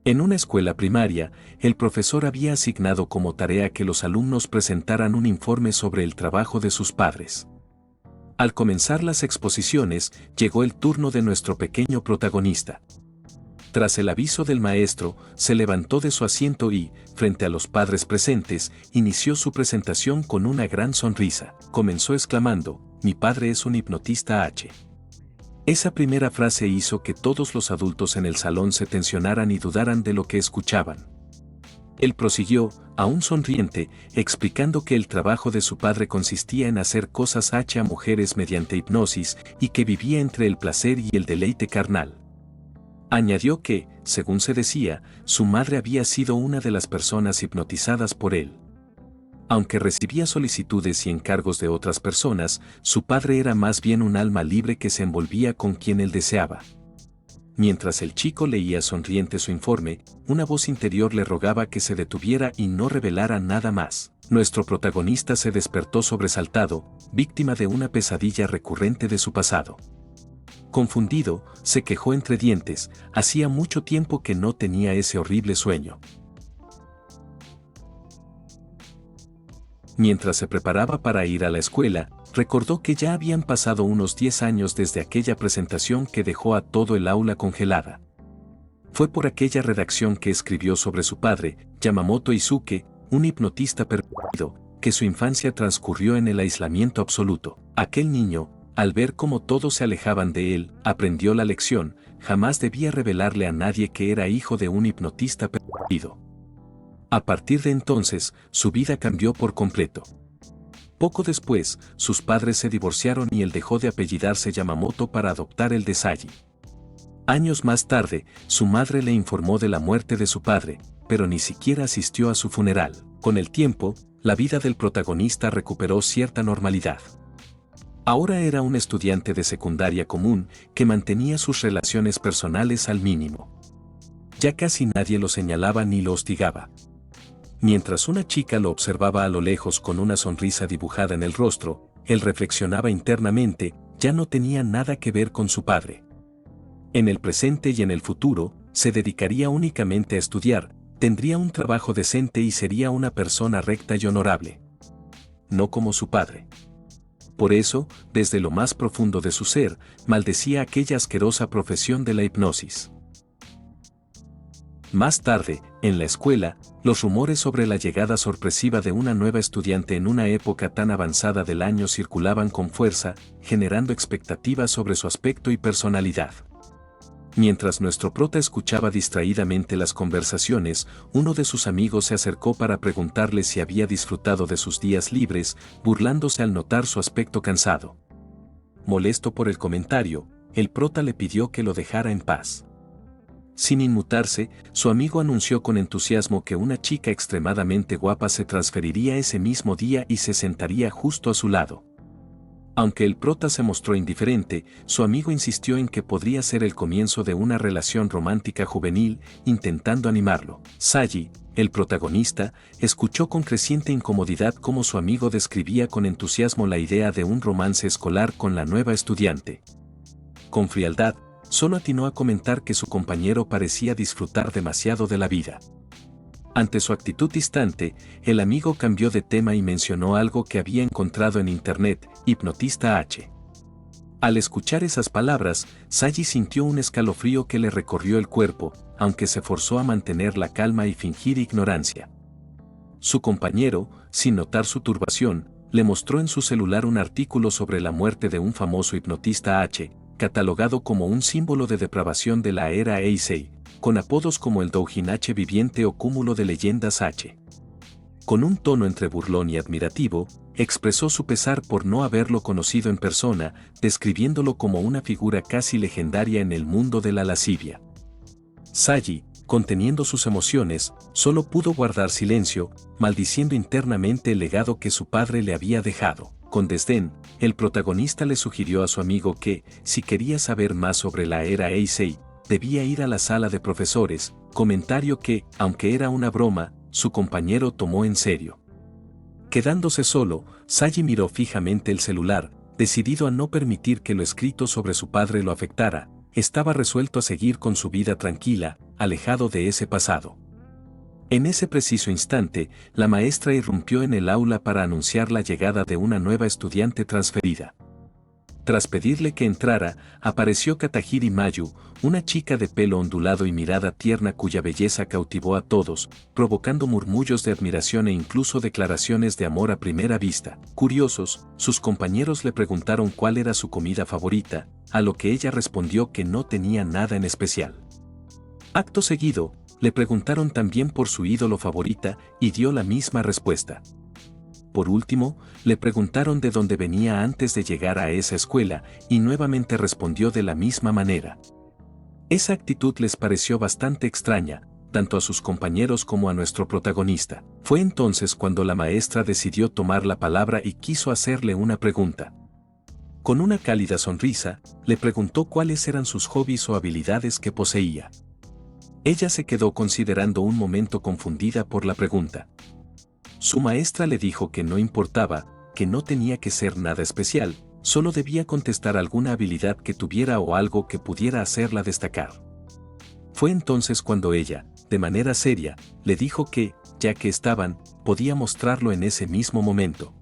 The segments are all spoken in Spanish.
En una escuela primaria, el profesor había asignado como tarea que los alumnos presentaran un informe sobre el trabajo de sus padres. Al comenzar las exposiciones, llegó el turno de nuestro pequeño protagonista. Tras el aviso del maestro, se levantó de su asiento y, frente a los padres presentes, inició su presentación con una gran sonrisa. Comenzó exclamando: "Mi padre es un hipnotista H". Esa primera frase hizo que todos los adultos en el salón se tensionaran y dudaran de lo que escuchaban. Él prosiguió, aún sonriente, explicando que el trabajo de su padre consistía en hacer cosas H a mujeres mediante hipnosis y que vivía entre el placer y el deleite carnal. Añadió que, según se decía, su madre había sido una de las personas hipnotizadas por él. Aunque recibía solicitudes y encargos de otras personas, su padre era más bien un alma libre que se envolvía con quien él deseaba. Mientras el chico leía sonriente su informe, una voz interior le rogaba que se detuviera y no revelara nada más. Nuestro protagonista se despertó sobresaltado, víctima de una pesadilla recurrente de su pasado. Confundido, se quejó entre dientes: hacía mucho tiempo que no tenía ese horrible sueño. Mientras se preparaba para ir a la escuela, recordó que ya habían pasado unos 10 años desde aquella presentación que dejó a todo el aula congelada. Fue por aquella redacción que escribió sobre su padre, Yamamoto Izuke, un hipnotista pervertido, que su infancia transcurrió en el aislamiento absoluto. Aquel niño, al ver cómo todos se alejaban de él, aprendió la lección: jamás debía revelarle a nadie que era hijo de un hipnotista pervertido. A partir de entonces, su vida cambió por completo. Poco después, sus padres se divorciaron y él dejó de apellidarse Yamamoto para adoptar el de Saji. Años más tarde, su madre le informó de la muerte de su padre, pero ni siquiera asistió a su funeral. Con el tiempo, la vida del protagonista recuperó cierta normalidad. Ahora era un estudiante de secundaria común que mantenía sus relaciones personales al mínimo. Ya casi nadie lo señalaba ni lo hostigaba. Mientras una chica lo observaba a lo lejos con una sonrisa dibujada en el rostro, él reflexionaba internamente: ya no tenía nada que ver con su padre. En el presente y en el futuro, se dedicaría únicamente a estudiar, tendría un trabajo decente y sería una persona recta y honorable. No como su padre. Por eso, desde lo más profundo de su ser, maldecía aquella asquerosa profesión de la hipnosis. Más tarde, en la escuela, los rumores sobre la llegada sorpresiva de una nueva estudiante en una época tan avanzada del año circulaban con fuerza, generando expectativas sobre su aspecto y personalidad. Mientras nuestro prota escuchaba distraídamente las conversaciones, uno de sus amigos se acercó para preguntarle si había disfrutado de sus días libres, burlándose al notar su aspecto cansado. Molesto por el comentario, el prota le pidió que lo dejara en paz. Sin inmutarse, su amigo anunció con entusiasmo que una chica extremadamente guapa se transferiría ese mismo día y se sentaría justo a su lado. Aunque el prota se mostró indiferente, su amigo insistió en que podría ser el comienzo de una relación romántica juvenil, intentando animarlo. Saji, el protagonista, escuchó con creciente incomodidad cómo su amigo describía con entusiasmo la idea de un romance escolar con la nueva estudiante. Con frialdad, solo atinó a comentar que su compañero parecía disfrutar demasiado de la vida. Ante su actitud distante, el amigo cambió de tema y mencionó algo que había encontrado en internet: hipnotista H. Al escuchar esas palabras, Saji sintió un escalofrío que le recorrió el cuerpo, aunque se forzó a mantener la calma y fingir ignorancia. Su compañero, sin notar su turbación, le mostró en su celular un artículo sobre la muerte de un famoso hipnotista H, catalogado como un símbolo de depravación de la era Heisei, con apodos como el Doujin H viviente o cúmulo de leyendas H. Con un tono entre burlón y admirativo, expresó su pesar por no haberlo conocido en persona, describiéndolo como una figura casi legendaria en el mundo de la lascivia. Saji, conteniendo sus emociones, solo pudo guardar silencio, maldiciendo internamente el legado que su padre le había dejado. Con desdén, el protagonista le sugirió a su amigo que, si quería saber más sobre la era Heisei, debía ir a la sala de profesores, comentario que, aunque era una broma, su compañero tomó en serio. Quedándose solo, Saji miró fijamente el celular, decidido a no permitir que lo escrito sobre su padre lo afectara, estaba resuelto a seguir con su vida tranquila, alejado de ese pasado. En ese preciso instante, la maestra irrumpió en el aula para anunciar la llegada de una nueva estudiante transferida. Tras pedirle que entrara, apareció Katahiri Mayu, una chica de pelo ondulado y mirada tierna cuya belleza cautivó a todos, provocando murmullos de admiración e incluso declaraciones de amor a primera vista. Curiosos, sus compañeros le preguntaron cuál era su comida favorita, a lo que ella respondió que no tenía nada en especial. Acto seguido, le preguntaron también por su ídolo favorita y dio la misma respuesta. Por último, le preguntaron de dónde venía antes de llegar a esa escuela y nuevamente respondió de la misma manera. Esa actitud les pareció bastante extraña, tanto a sus compañeros como a nuestro protagonista. Fue entonces cuando la maestra decidió tomar la palabra y quiso hacerle una pregunta. Con una cálida sonrisa, le preguntó cuáles eran sus hobbies o habilidades que poseía. Ella se quedó considerando un momento confundida por la pregunta. Su maestra le dijo que no importaba, que no tenía que ser nada especial, solo debía contestar alguna habilidad que tuviera o algo que pudiera hacerla destacar. Fue entonces cuando ella, de manera seria, le dijo que, ya que estaban, podía mostrarlo en ese mismo momento.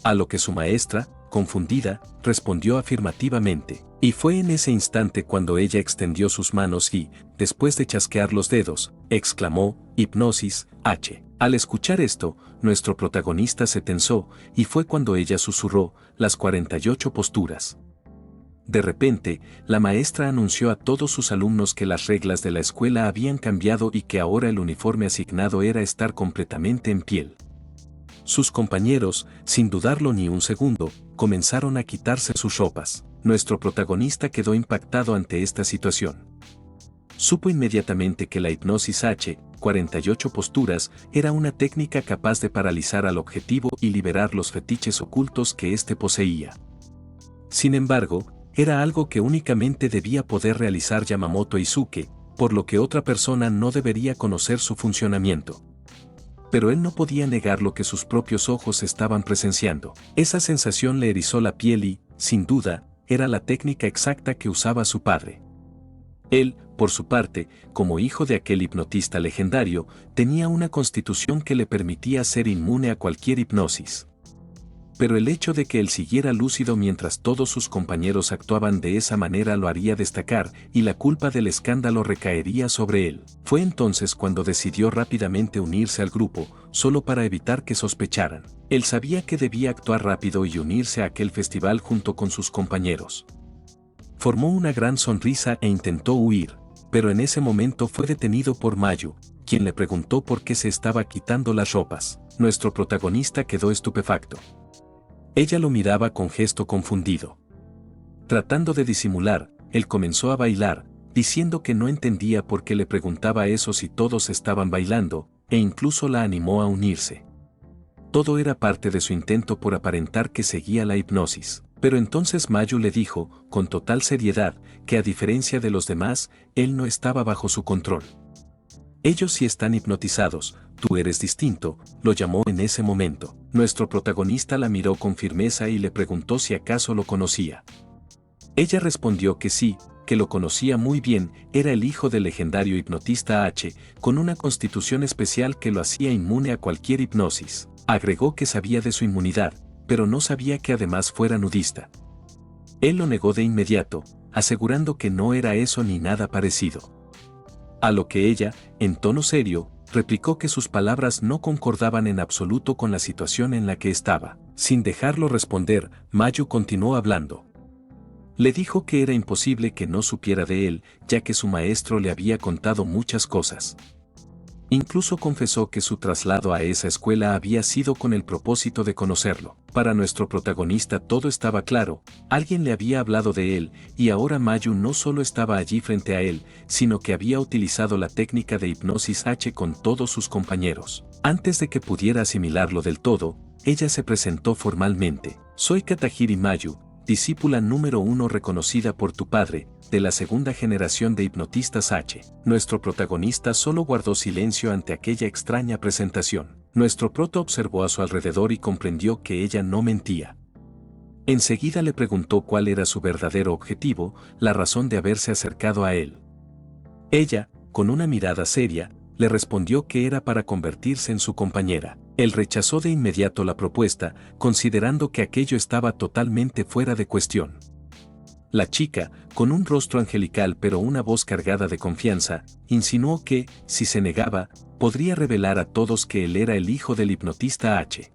A lo que su maestra, confundida, respondió afirmativamente, y fue en ese instante cuando ella extendió sus manos y, después de chasquear los dedos, exclamó, «Hipnosis, H». Al escuchar esto, nuestro protagonista se tensó y fue cuando ella susurró, «las 48 posturas». De repente, la maestra anunció a todos sus alumnos que las reglas de la escuela habían cambiado y que ahora el uniforme asignado era estar completamente en piel. Sus compañeros, sin dudarlo ni un segundo, comenzaron a quitarse sus ropas. Nuestro protagonista quedó impactado ante esta situación. Supo inmediatamente que la hipnosis H, 48 posturas, era una técnica capaz de paralizar al objetivo y liberar los fetiches ocultos que éste poseía. Sin embargo, era algo que únicamente debía poder realizar Yamamoto Izuke, por lo que otra persona no debería conocer su funcionamiento. Pero él no podía negar lo que sus propios ojos estaban presenciando. Esa sensación le erizó la piel y, sin duda, era la técnica exacta que usaba su padre. Él, por su parte, como hijo de aquel hipnotista legendario, tenía una constitución que le permitía ser inmune a cualquier hipnosis. Pero el hecho de que él siguiera lúcido mientras todos sus compañeros actuaban de esa manera lo haría destacar, y la culpa del escándalo recaería sobre él. Fue entonces cuando decidió rápidamente unirse al grupo, solo para evitar que sospecharan. Él sabía que debía actuar rápido y unirse a aquel festival junto con sus compañeros. Formó una gran sonrisa e intentó huir, pero en ese momento fue detenido por Mayu, quien le preguntó por qué se estaba quitando las ropas. Nuestro protagonista quedó estupefacto. Ella lo miraba con gesto confundido. Tratando de disimular, él comenzó a bailar, diciendo que no entendía por qué le preguntaba eso si todos estaban bailando, e incluso la animó a unirse. Todo era parte de su intento por aparentar que seguía la hipnosis. Pero entonces Mayu le dijo, con total seriedad, que a diferencia de los demás, él no estaba bajo su control. Ellos sí están hipnotizados, tú eres distinto, lo llamó en ese momento. Nuestro protagonista la miró con firmeza y le preguntó si acaso lo conocía. Ella respondió que sí, que lo conocía muy bien, era el hijo del legendario hipnotista H, con una constitución especial que lo hacía inmune a cualquier hipnosis. Agregó que sabía de su inmunidad, pero no sabía que además fuera nudista. Él lo negó de inmediato, asegurando que no era eso ni nada parecido. A lo que ella, en tono serio, replicó que sus palabras no concordaban en absoluto con la situación en la que estaba. Sin dejarlo responder, Mayu continuó hablando. Le dijo que era imposible que no supiera de él, ya que su maestro le había contado muchas cosas. Incluso confesó que su traslado a esa escuela había sido con el propósito de conocerlo. Para nuestro protagonista todo estaba claro, alguien le había hablado de él, y ahora Mayu no solo estaba allí frente a él, sino que había utilizado la técnica de hipnosis H con todos sus compañeros. Antes de que pudiera asimilarlo del todo, ella se presentó formalmente. Soy Katahiri Mayu, discípula número 1 reconocida por tu padre, de la segunda generación de hipnotistas H. Nuestro protagonista solo guardó silencio ante aquella extraña presentación. Nuestro prota observó a su alrededor y comprendió que ella no mentía. Enseguida le preguntó cuál era su verdadero objetivo, la razón de haberse acercado a él. Ella, con una mirada seria, le respondió que era para convertirse en su compañera. Él rechazó de inmediato la propuesta, considerando que aquello estaba totalmente fuera de cuestión. La chica, con un rostro angelical pero una voz cargada de confianza, insinuó que, si se negaba, podría revelar a todos que él era el hijo del hipnotista H.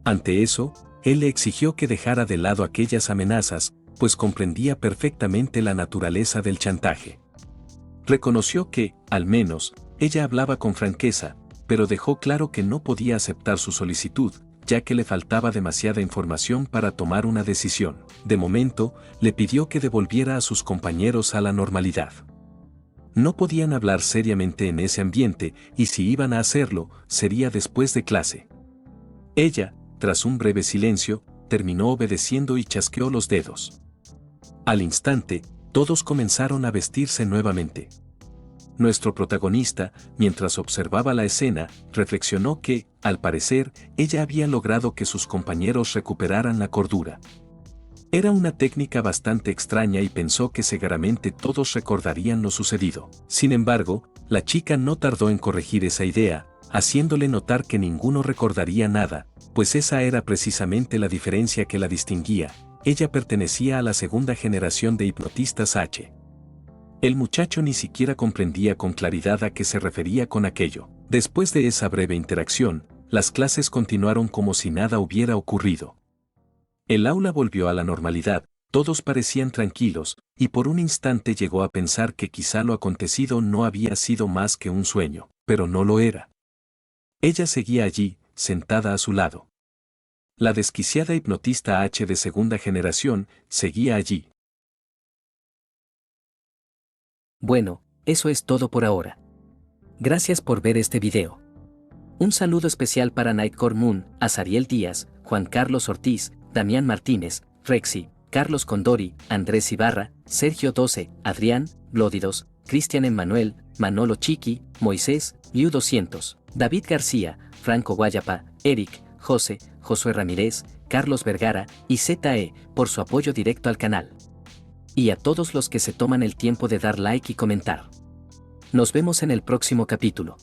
Ante eso, él le exigió que dejara de lado aquellas amenazas, pues comprendía perfectamente la naturaleza del chantaje. Reconoció que, al menos, ella hablaba con franqueza, pero dejó claro que no podía aceptar su solicitud, ya que le faltaba demasiada información para tomar una decisión. De momento, le pidió que devolviera a sus compañeros a la normalidad. No podían hablar seriamente en ese ambiente, y si iban a hacerlo, sería después de clase. Ella, tras un breve silencio, terminó obedeciendo y chasqueó los dedos. Al instante, todos comenzaron a vestirse nuevamente. Nuestro protagonista, mientras observaba la escena, reflexionó que, al parecer, ella había logrado que sus compañeros recuperaran la cordura. Era una técnica bastante extraña y pensó que seguramente todos recordarían lo sucedido. Sin embargo, la chica no tardó en corregir esa idea, haciéndole notar que ninguno recordaría nada, pues esa era precisamente la diferencia que la distinguía. Ella pertenecía a la segunda generación de hipnotistas H. El muchacho ni siquiera comprendía con claridad a qué se refería con aquello. Después de esa breve interacción, las clases continuaron como si nada hubiera ocurrido. El aula volvió a la normalidad, todos parecían tranquilos, y por un instante llegó a pensar que quizá lo acontecido no había sido más que un sueño, pero no lo era. Ella seguía allí, sentada a su lado. La desquiciada hipnotista H de segunda generación seguía allí. Bueno, eso es todo por ahora. Gracias por ver este video. Un saludo especial para Nightcore Moon, Azariel Díaz, Juan Carlos Ortiz, Damián Martínez, Rexy, Carlos Condori, Andrés Ibarra, Sergio 12, Adrián, Glódidos, Cristian Emmanuel, Manolo Chiqui, Moisés, Liu 200, David García, Franco Guayapa, Eric, José, Josué Ramírez, Carlos Vergara y ZE por su apoyo directo al canal. Y a todos los que se toman el tiempo de dar like y comentar. Nos vemos en el próximo capítulo.